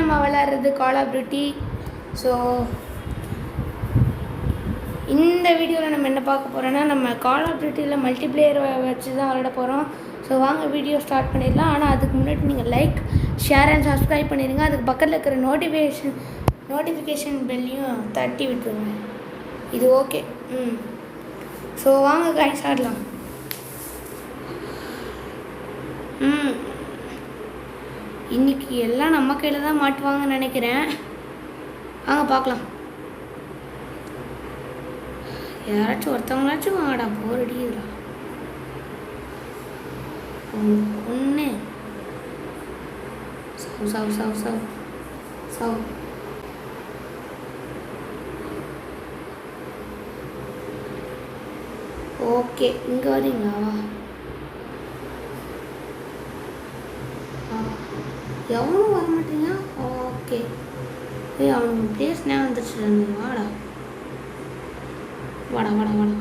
நம்ம விளையாடுறது கால் of duty. So இந்த வீடியோவில் நம்ம என்ன பார்க்க போகிறோன்னா, நம்ம கால் ஆஃப் டியூட்டியில் மல்டிப்ளேயர் வச்சு தான் விளையாட போகிறோம். ஸோ வாங்க வீடியோ ஸ்டார்ட் பண்ணிடலாம். ஆனால் அதுக்கு முன்னாடி நீங்கள் லைக், ஷேர் அண்ட் சப்ஸ்கிரைப் பண்ணிடுங்க. அதுக்கு பக்கத்தில் இருக்கிற நோட்டிஃபிகேஷன் பெல்லையும் தட்டி விட்டுருங்க. இது ஓகே. ஸோ வாங்க கைஸ் ஆடலாம். இன்றைக்கி எல்லாம் நம்ம கையில் தான் மாட்டுவாங்கன்னு நினைக்கிறேன். வாங்க பார்க்கலாம். யாராச்சும் ஒருத்தவங்களாச்சும் வாங்கடா, போர் அடிக்குதுடா. ஒன்று சவு சவு சவு சவு சவு. ஓகே, இங்கே வரீங்களா? எவனும் வர மாட்டீங்க. ஓகே, அவனுக்கு பிளேஸ் நேரம் வந்துடுச்சு. வாடா வாடா வாடா வாடா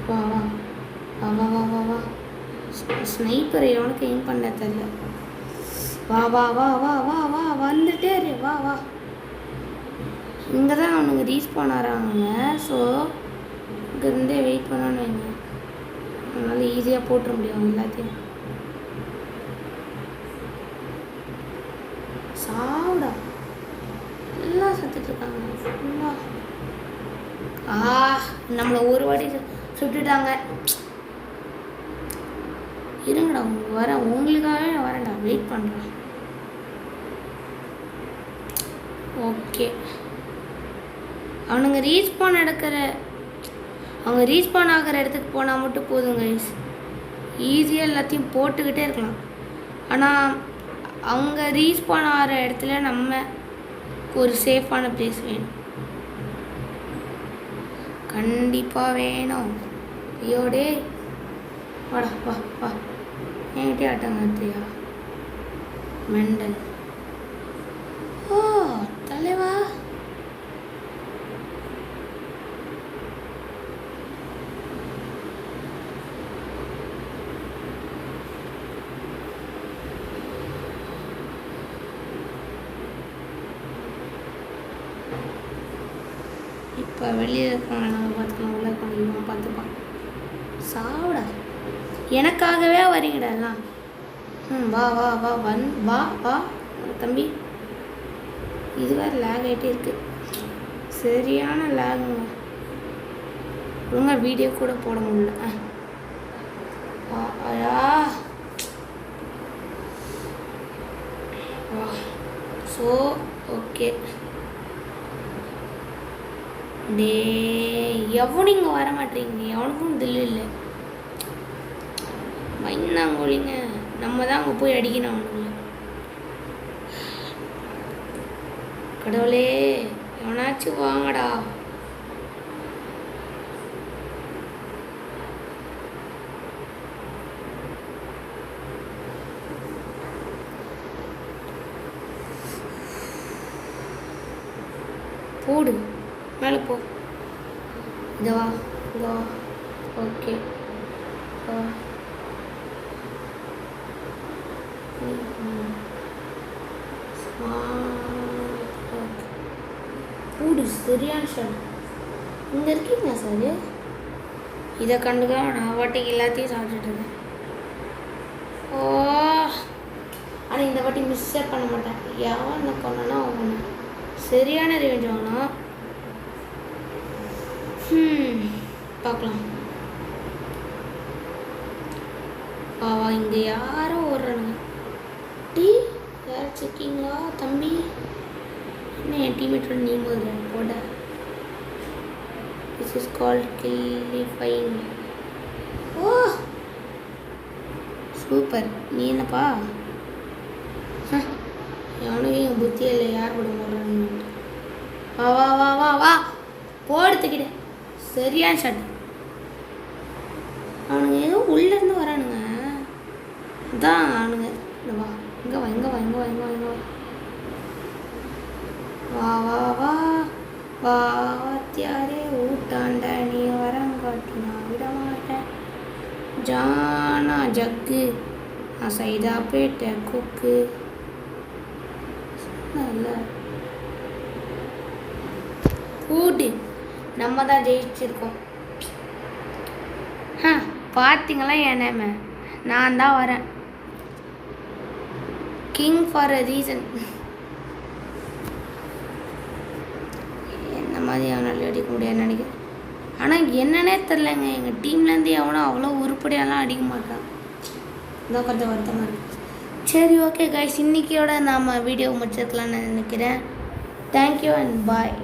வா வா வா வா வா வா வா. ஸ்னைப்பரை எவனுக்கு எய்ம் பண்ண தெரியல. வா வா வா வா வா வா வந்துட்டே இரு. வா வா. இங்கே தான் அவனுங்க ரீஸ்பான் ஆகிறாங்க. ஸோ இங்கேருந்தே வெயிட் பண்ணணும்னு வைங்க. அதனால் ஈஸியாக போட்டுற முடியும் எல்லாத்தையும். சாவுடா, எல்லாம் சத்துட்ருக்காங்க ஃபுல்லாக. நம்மளை ஒரு வாட்டி சுட்டுட்டாங்க. இருங்கடா, உங்களுக்கு வரேன், உங்களுக்காகவே நான் வரேன்டா, வெயிட் பண்ணுறேன். ஓகே, அவங்க ரீஸ்பான் ஆகிற இடத்துக்கு போனால் மட்டும் போதும் கைஸ். ஈஸியாக எல்லாத்தையும் போட்டுக்கிட்டே இருக்கலாம். ஆனால் அவங்க ரீஸ்பான் ஆகிற இடத்துல நம்ம ஒரு சேஃபான பிளேஸ் வேணும், கண்டிப்பாக வேணும். ஐயோடே வாடா வா வா. என்கிட்டே ஆட்டாங்க எடுத்தியா மெண்டல். ஓ தலைவா, இப்போ வெளியே இருக்காங்க. நம்ம பார்த்துக்கலாம், உள்ள இருக்காங்க, பார்த்துப்பான். சாவுடா, எனக்காகவே வரீங்கடா எல்லாம். வா வா வா வா வா தம்பி. இது வேறு லேக் ஆகிட்டே இருக்குது, சரியான லேகுங்க. ஒழுங்கா வீடியோ கூட போட முடியல. ஐயா ஸோ ஓகே. டே எவனும் இங்கே வர மாட்டேங்க, எவனுக்கும் தில்லு இல்லை. மைனாங்கோலிங்க, நம்ம தான் அங்கே போய் அடிக்கணும் அவனுங்க. கடவுளே, எவனாச்சும் வாங்கடா. போடு, மேலே போ. இதவா இதவா. ஓகே, போடு, சரியான ஷாட். இங்கே இருக்கீங்க சார். இதை கண்டுக்க நான் வாட்டிக்கு எல்லாத்தையும் சாப்பிட்டுட்ருக்கேன். ஓ, ஆனால் இந்த வாட்டி மிஸ்ஸே பண்ண மாட்டேன். எவன் கொண்டனா அவன் சரியான ரிவெஞ்ச் வாங்கணும். பார்க்கலாம். வா, இங்கே யாரோ ஓடுறானுங்க. டீ யாராச்சும் இருக்கீங்களா தம்பி? என்ன என் டீம்மேட்டோட நீ போடுற போட. This is called killifying. ஓ சூப்பர். நீ என்னப்பா? எவனும் என் புத்தியே இல்லை, யார் கூட போடுறான்னு. வா வா வா வா வா போடுத்துக்கிட்ட. சரியான ஷாட். அவனுங்க ஏதோ உள்ளேருந்து வரானுங்க. அதான் அவனுங்க. வா இங்கே வா இங்கே வா இங்கே வா இங்கே வா இங்கே வா வா வா வா வாத்தியாரே ஊட்டாண்ட நீ வரங்காட்டி நான் விட மாட்டேன். ஜானா ஜக்கு சைதாப்பேட்ட கொக்கு இல்லை கூடு. நம்ம தான் ஜெயிச்சிருக்கோம். பார்த்தீங்களா என் நேம? நான் தான் வரேன். King for a reason. என்ன மாதிரி அவனால் அடிக்க முடியாதுன்னு நினைக்கிறேன். ஆனால் என்னன்னே தெரிலங்க, எங்கள் டீம்லேருந்து எவனோ அவ்வளோ உருப்படியெல்லாம் அடிக்க மாட்டான். இதான் கொஞ்சம் வருத்தமாக இருக்குது. சரி, ஓகே கைஸ், இன்றைக்கியோட நாம் வீடியோ முடிச்சிருக்கலாம்னு நினைக்கிறேன். Thank you and bye.